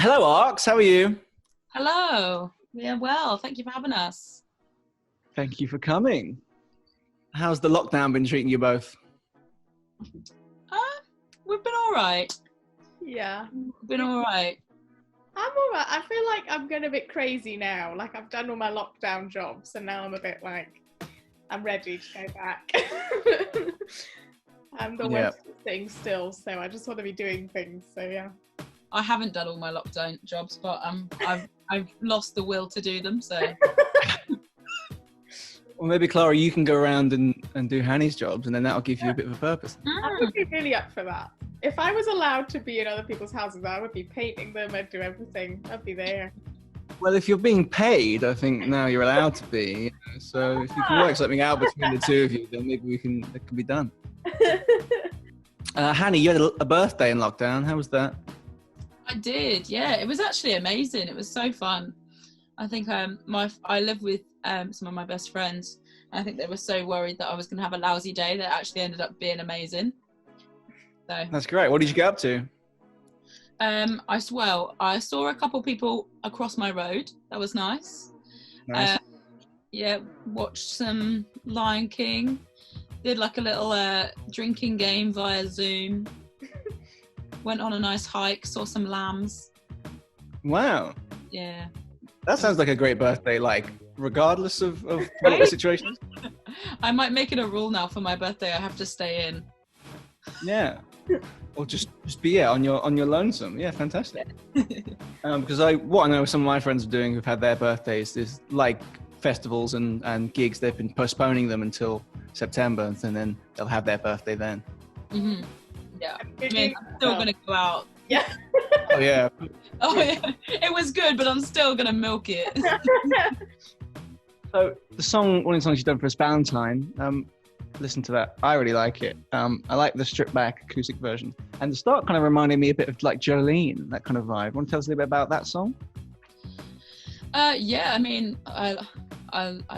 Hello, ARXX. How are you? Hello. Yeah, well, thank you for having us. Thank you for coming. How's the lockdown been treating you both? Uh, we've been all right. Yeah, Been all right. I'm alright. I feel like I'm going a bit crazy now. Like I've done all my lockdown jobs and now I'm a bit like, I'm ready to go back. I'm the worst at things still, so I just want to be doing things, so yeah. I haven't done all my lockdown jobs, but I've lost the will to do them, so. Well, maybe, Clara, you can go around and do Hanny's jobs, and then that'll give you a bit of a purpose. I would be really up for that. If I was allowed to be in other people's houses, I would be painting them, I'd do everything. I'd be there. Well, if you're being paid, I think now you're allowed to be. You know, so if you can work something out between the two of you, then maybe it can be done. Hanny, you had a birthday in lockdown. How was that? I did, yeah. It was actually amazing. It was so fun. I think I live with some of my best friends. And I think they were so worried that I was going to have a lousy day that it actually ended up being amazing. So That's great. What did you get up to? I saw a couple people across my road. That was nice. Nice. Yeah, watched some Lion King. Did like a little drinking game via Zoom. Went on a nice hike, saw some lambs. Wow. Yeah. That sounds like a great birthday, like, regardless of what the situation is. I might make it a rule now for my birthday. I have to stay in. Yeah. Or just be on your lonesome. Yeah, fantastic. Because what I know some of my friends are doing who've had their birthdays is like festivals and gigs. They've been postponing them until September, and then they'll have their birthday then. Mm-hmm. Yeah, I mean, I'm still gonna go out. Yeah. Oh yeah. Oh yeah, it was good, but I'm still gonna milk it. So one of the songs you've done for us, Valentine. Listen to that. I really like it. I like the stripped back acoustic version, and the start kind of reminded me a bit of like Jolene, that kind of vibe. Want to tell us a little bit about that song? Yeah, I mean, I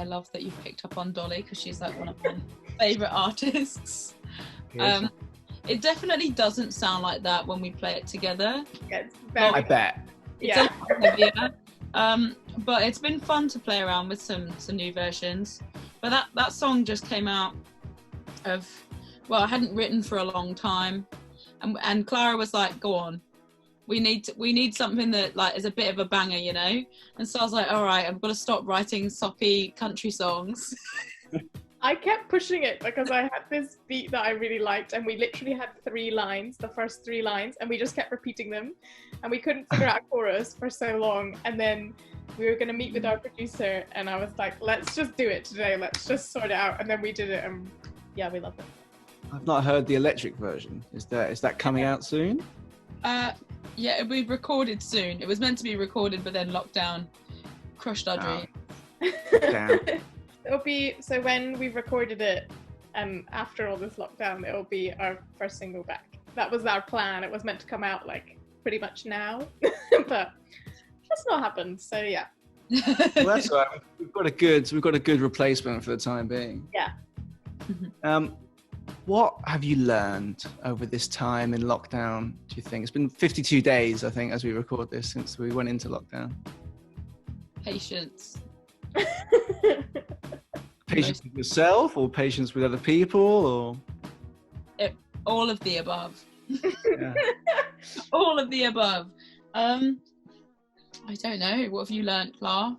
love that you picked up on Dolly because she's like one of my favorite artists. It definitely doesn't sound like that when we play it together. Yeah, I bet. It's a lot heavier. But it's been fun to play around with some new versions. But that song just came out of, well, I hadn't written for a long time, and Clara was like, "Go on, we need something that like is a bit of a banger, you know." And so I was like, "All right, I've got to stop writing soppy country songs." I kept pushing it because I had this beat that I really liked, and we literally had 3 lines, the first 3 lines, and we just kept repeating them, and we couldn't figure out a chorus for so long. And then we were going to meet with our producer, and I was like, let's just do it today, let's just sort it out. And then we did it, and yeah, we love it. I've not heard the electric version. Is that coming out soon? Yeah, it'll be recorded soon. It was meant to be recorded, but then lockdown crushed our dream. Damn. It'll be, so when we recorded it, and after all this lockdown, it'll be our first single back. That was our plan. It was meant to come out like pretty much now, but that's not happened. So yeah. Well, that's all right. We've got a good replacement for the time being. Yeah. What have you learned over this time in lockdown, do you think? It's been 52 days, I think, as we record this, since we went into lockdown. Patience. Patience with yourself, or patience with other people, or all of the above. Yeah. All of the above. I don't know. What have you learnt, Clara?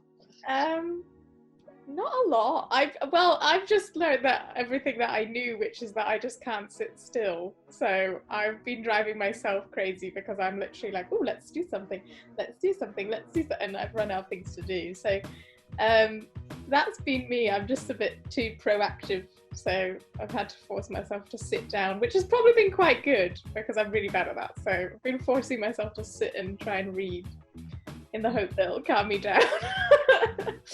Not a lot. I've just learned that everything that I knew, which is that I just can't sit still. So I've been driving myself crazy because I'm literally like, oh, let's do something, and I've run out of things to do. So that's been me. I'm just a bit too proactive, so I've had to force myself to sit down, which has probably been quite good because I'm really bad at that. So I've been forcing myself to sit and try and read in the hope that it'll calm me down.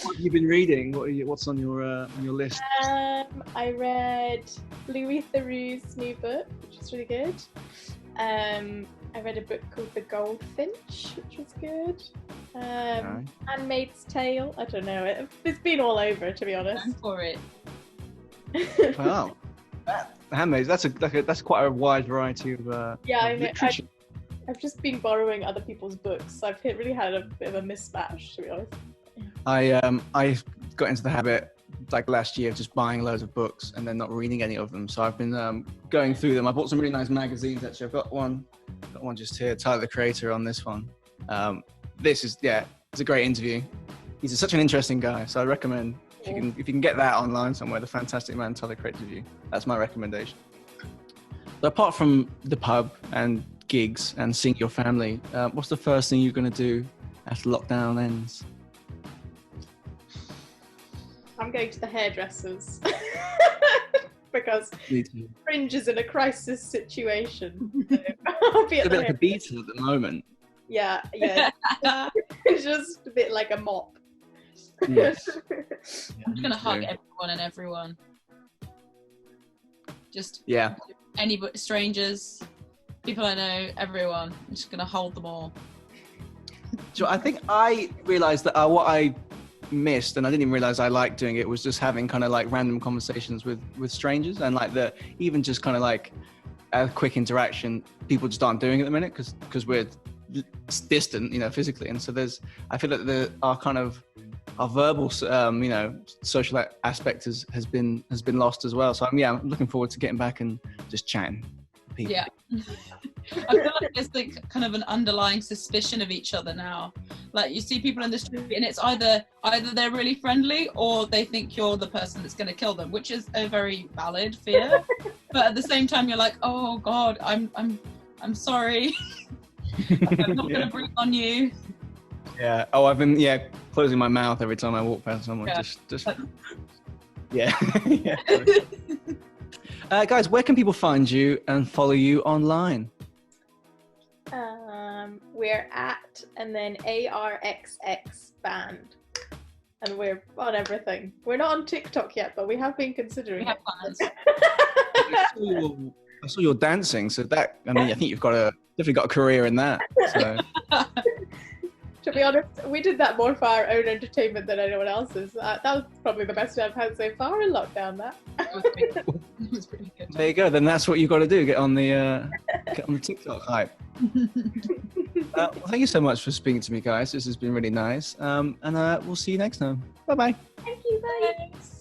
What have you been reading? What's on your list? I read Louis Theroux's new book, which is really good. I read a book called The Goldfinch, which was good. Handmaid's Tale. I don't know. It's been all over, to be honest. Go for it. Wow. Handmaid's. That's quite a wide variety of yeah, I know. literature. I've just been borrowing other people's books. I've really had a bit of a mismatch, to be honest. I got into the habit like last year of just buying loads of books and then not reading any of them. So I've been going through them. I bought some really nice magazines actually. I've got one just here, Tyler the Creator on this one. This is it's a great interview. He's such an interesting guy, so I recommend if you can get that online somewhere, the Fantastic Man Tyler the Creator interview. That's my recommendation. But apart from the pub and gigs and seeing your family, what's the first thing you're going to do after lockdown ends? I'm going to the hairdressers because Fringe is in a crisis situation. So I'll be it's a bit like a Beatle at the moment. Yeah. It's just a bit like a mop. Yes. I'm just gonna hug everyone and everyone. Just anybody, strangers, people I know, everyone. I'm just gonna hold them all. So I think I realised that what I missed, and I didn't even realise I liked doing it, was just having kind of like random conversations with strangers, and like even just kind of like a quick interaction. People just aren't doing it at the minute because we're distant, physically, and so I feel that our verbal social aspect has been lost as well. So I'm looking forward to getting back and just chatting to people. Yeah. I feel like there's like kind of an underlying suspicion of each other now. Like you see people in the street and it's either they're really friendly or they think you're the person that's going to kill them, which is a very valid fear. But at the same time you're like, oh God, I'm sorry. I'm not going to breathe on you. Yeah. Oh, I've been closing my mouth every time I walk past someone. Just yeah. Guys, where can people find you and follow you online? We're at and then ARXX band, and we're on everything. We're not on TikTok yet, but we have been considering. We have plans. I saw your dancing, so that I think you've definitely got a career in that. So. To be honest, we did that more for our own entertainment than anyone else's. That was probably the best I've had so far in lockdown. That. It was pretty good. There you go. Then that's what you got to do. Get on the TikTok hype. Well, thank you so much for speaking to me, guys. This has been really nice. And we'll see you next time. Bye bye. Thank you. Bye. Thanks.